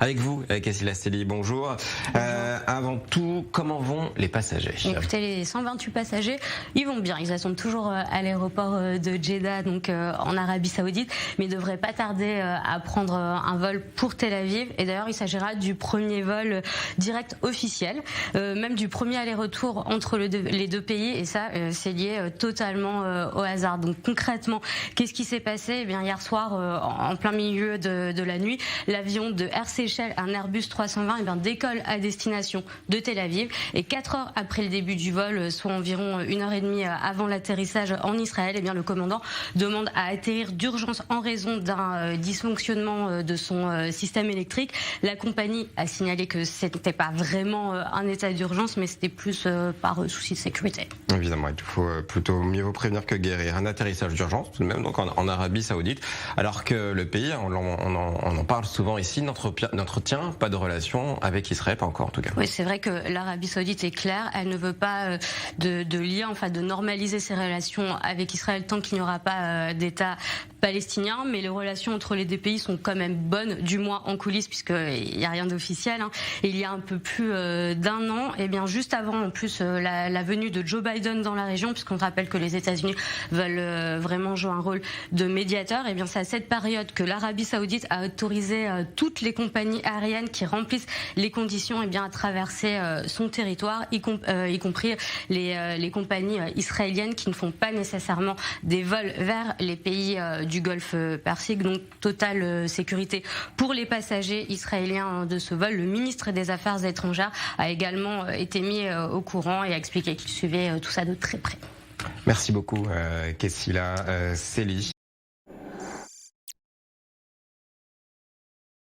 Avec vous, Cassie Lastelli, bonjour. Avant tout, comment vont les passagers? Écoutez, les 128 passagers, ils vont bien. Ils attendent toujours à l'aéroport de Jeddah, donc en Arabie Saoudite, mais ils ne devraient pas tarder à prendre un vol pour Tel Aviv. Et d'ailleurs, il s'agira du premier vol direct officiel, même du premier aller-retour entre les deux pays. Et ça, c'est lié totalement au hasard. Donc concrètement, qu'est-ce qui s'est passé? Eh bien, hier soir, en plein milieu de la nuit, l'avion de Air Seychelles, un Airbus 320, décolle à destination de Tel Aviv. Et 4 heures après le début du vol, soit environ 1h30 avant l'atterrissage en Israël, le commandant demande à atterrir d'urgence en raison d'un dysfonctionnement de son système électrique. La compagnie a signalé que ce n'était pas vraiment un état d'urgence, mais c'était plus par souci de sécurité. Évidemment, il faut plutôt mieux vaut prévenir que guérir. Un atterrissage d'urgence, tout de même, donc en Arabie Saoudite, alors que le pays, on en parle souvent ici, n'entretient pas de relation avec Israël, pas encore en tout cas. Oui, c'est vrai que l'Arabie Saoudite est claire, elle ne veut pas de lien, de normaliser ses relations avec Israël tant qu'il n'y aura pas d'État palestinien, mais les relations entre les deux pays sont quand même bonnes, du moins en coulisses, puisqu'il n'y a rien d'officiel. Et il y a un peu plus d'un an, juste avant en plus la venue de Joe Biden dans la région, puisqu'on rappelle que les États-Unis veulent vraiment jouer un rôle de médiateur, c'est à cette période que l'Arabie Saoudite a autorisé toutes les compagnies aériennes qui remplissent les conditions à traverser son territoire, y compris les compagnies israéliennes qui ne font pas nécessairement des vols vers les pays du Golfe Persique. Donc totale sécurité pour les passagers israéliens de ce vol. Le ministre des Affaires étrangères a également été mis au courant et a expliqué qu'il suivait tout ça de très près. Merci beaucoup, Cassie Lastelli.